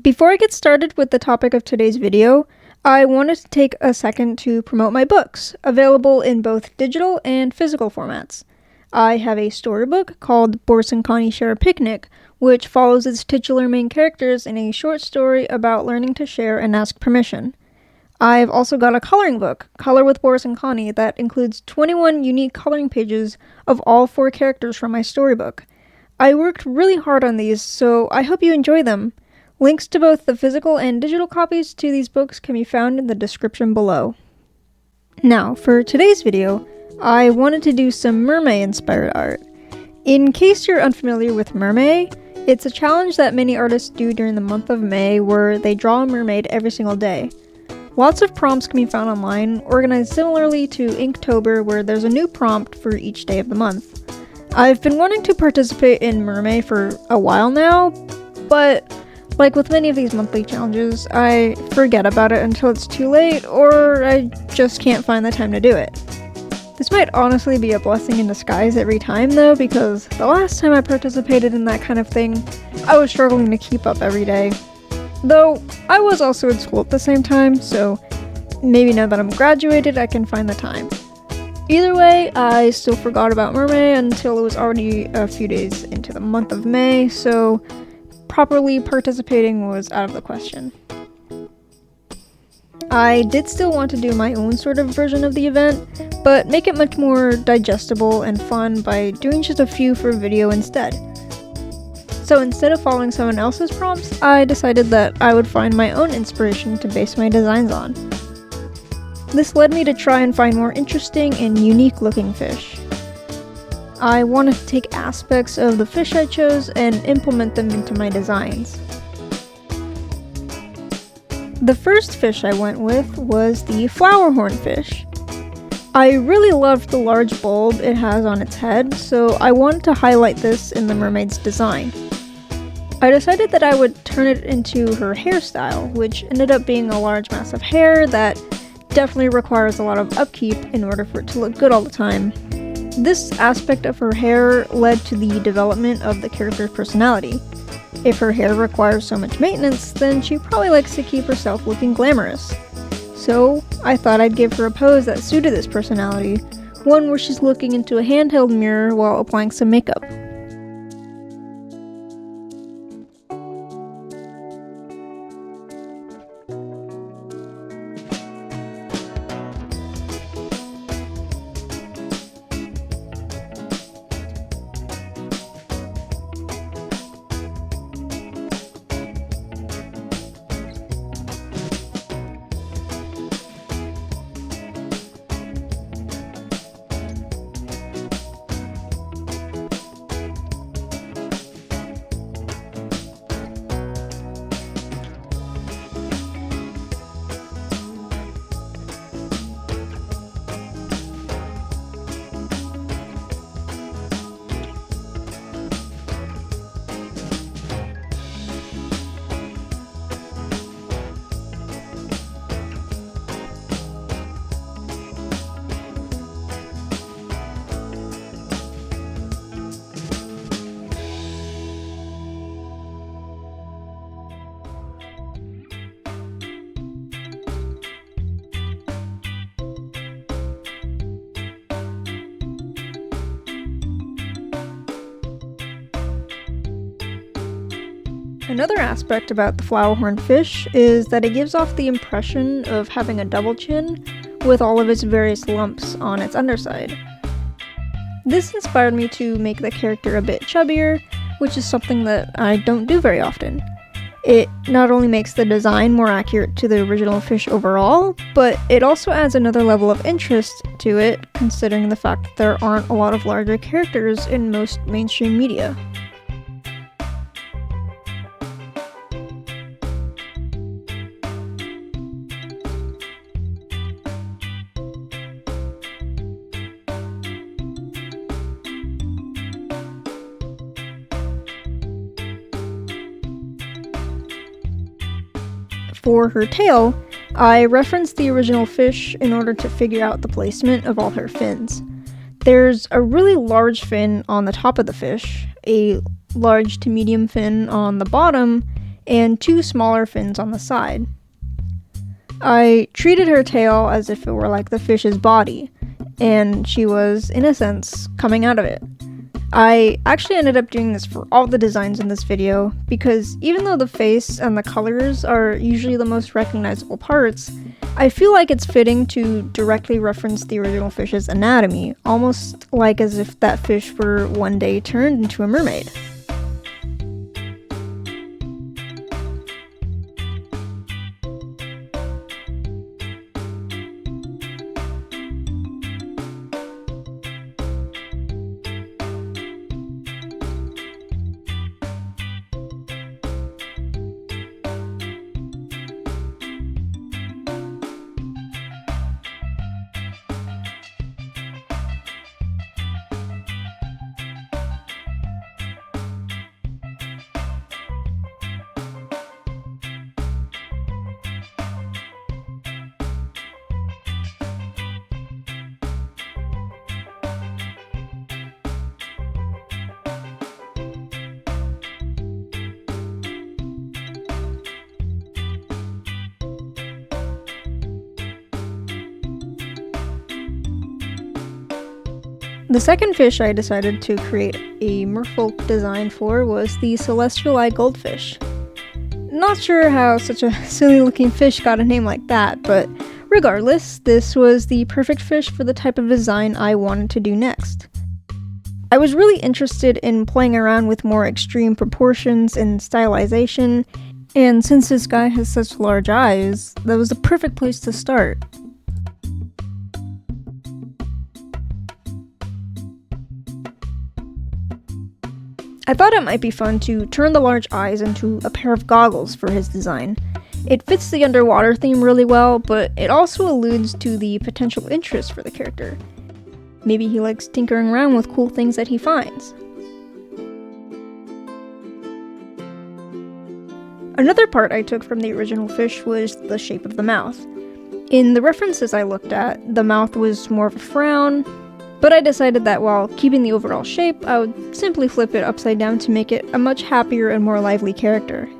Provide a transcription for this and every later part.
Before I get started with the topic of today's video, I wanted to take a second to promote my books, available in both digital and physical formats. I have a storybook called Boris and Connie Share a Picnic, which follows its titular main characters in a short story about learning to share and ask permission. I've also got a coloring book, Color with Boris and Connie, that includes 21 unique coloring pages of all 4 characters from my storybook. I worked really hard on these, so I hope you enjoy them. Links to both the physical and digital copies to these books can be found in the description below. Now, for today's video, I wanted to do some Mermay-inspired art. In case you're unfamiliar with Mermay, it's a challenge that many artists do during the month of May where they draw a mermaid every single day. Lots of prompts can be found online, organized similarly to Inktober, where there's a new prompt for each day of the month. I've been wanting to participate in Mermay for a while now, but like with many of these monthly challenges, I forget about it until it's too late, or I just can't find the time to do it. This might honestly be a blessing in disguise every time though, because the last time I participated in that kind of thing, I was struggling to keep up every day. Though, I was also in school at the same time, so maybe now that I'm graduated, I can find the time. Either way, I still forgot about Mermay until it was already a few days into the month of May, so properly participating was out of the question. I did still want to do my own sort of version of the event, but make it much more digestible and fun by doing just a few for video instead. So instead of following someone else's prompts, I decided that I would find my own inspiration to base my designs on. This led me to try and find more interesting and unique looking fish. I wanted to take aspects of the fish I chose and implement them into my designs. The first fish I went with was the flower hornfish. I really loved the large bulb it has on its head, so I wanted to highlight this in the mermaid's design. I decided that I would turn it into her hairstyle, which ended up being a large mass of hair that definitely requires a lot of upkeep in order for it to look good all the time. This aspect of her hair led to the development of the character's personality. If her hair requires so much maintenance, then she probably likes to keep herself looking glamorous. So I thought I'd give her a pose that suited this personality, one where she's looking into a handheld mirror while applying some makeup. Another aspect about the flower hornfish is that it gives off the impression of having a double chin with all of its various lumps on its underside. This inspired me to make the character a bit chubbier, which is something that I don't do very often. It not only makes the design more accurate to the original fish overall, but it also adds another level of interest to it, considering the fact that there aren't a lot of larger characters in most mainstream media. For her tail, I referenced the original fish in order to figure out the placement of all her fins. There's a really large fin on the top of the fish, a large to medium fin on the bottom, and 2 smaller fins on the side. I treated her tail as if it were like the fish's body, and she was, in a sense, coming out of it. I actually ended up doing this for all the designs in this video, because even though the face and the colors are usually the most recognizable parts, I feel like it's fitting to directly reference the original fish's anatomy, almost like as if that fish were one day turned into a mermaid. The second fish I decided to create a merfolk design for was the celestial eye goldfish. Not sure how such a silly looking fish got a name like that, but regardless, this was the perfect fish for the type of design I wanted to do next. I was really interested in playing around with more extreme proportions and stylization, and since this guy has such large eyes, that was the perfect place to start. I thought it might be fun to turn the large eyes into a pair of goggles for his design. It fits the underwater theme really well, but it also alludes to the potential interest for the character. Maybe he likes tinkering around with cool things that he finds. Another part I took from the original fish was the shape of the mouth. In the references I looked at, the mouth was more of a frown, but I decided that while keeping the overall shape, I would simply flip it upside down to make it a much happier and more lively character.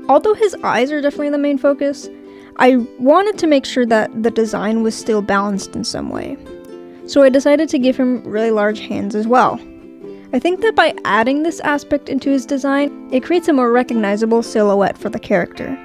Although his eyes are definitely the main focus, I wanted to make sure that the design was still balanced in some way. So I decided to give him really large hands as well. I think that by adding this aspect into his design, it creates a more recognizable silhouette for the character.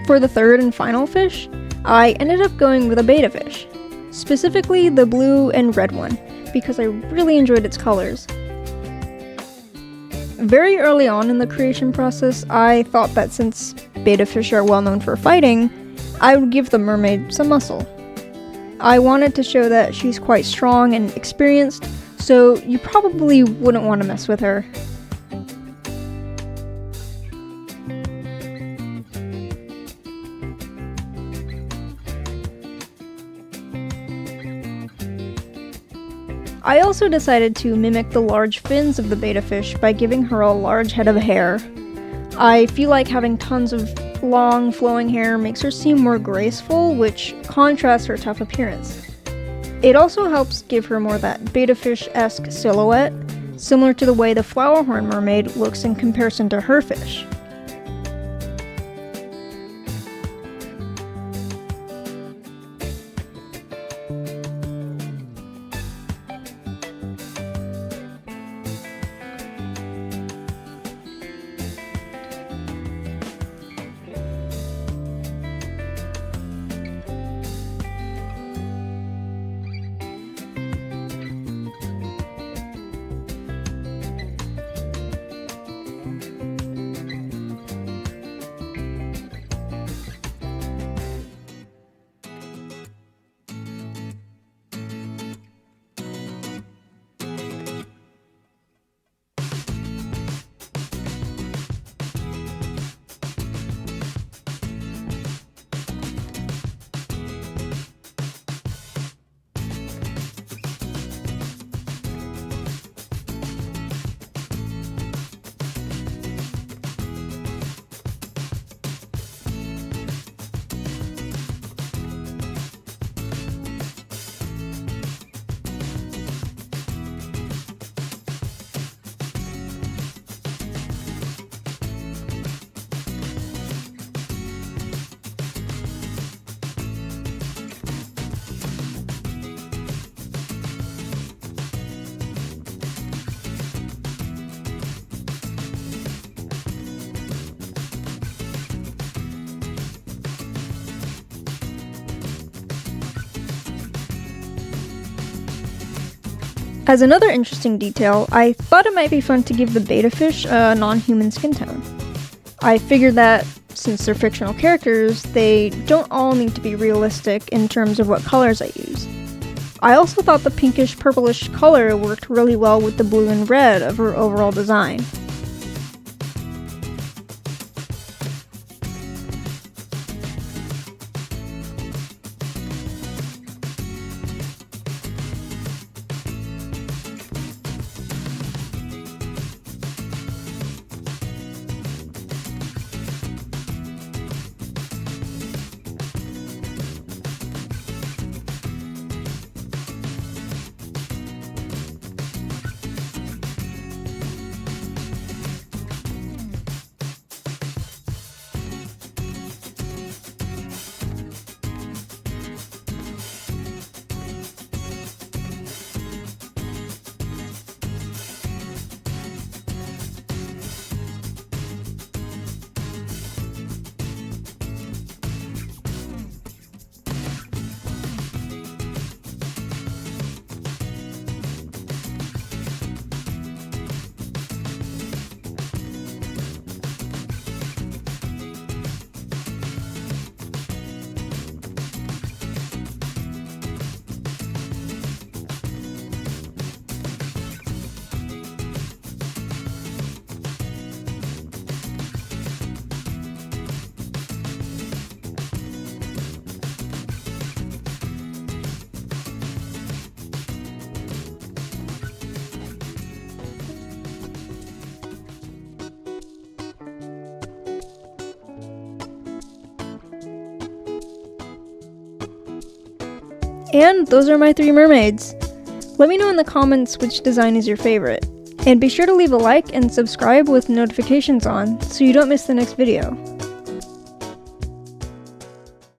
For the third and final fish, I ended up going with a betta fish, specifically the blue and red one, because I really enjoyed its colors. Very early on in the creation process, I thought that since betta fish are well known for fighting, I would give the mermaid some muscle. I wanted to show that she's quite strong and experienced, so you probably wouldn't want to mess with her. I also decided to mimic the large fins of the betta fish by giving her a large head of hair. I feel like having tons of long, flowing hair makes her seem more graceful, which contrasts her tough appearance. It also helps give her more that betta fish-esque silhouette, similar to the way the flowerhorn mermaid looks in comparison to her fish. As another interesting detail, I thought it might be fun to give the betta fish a non-human skin tone. I figured that, since they're fictional characters, they don't all need to be realistic in terms of what colors I use. I also thought the pinkish purplish color worked really well with the blue and red of her overall design. And those are my 3 mermaids. Let me know in the comments which design is your favorite. And be sure to leave a like and subscribe with notifications on so you don't miss the next video.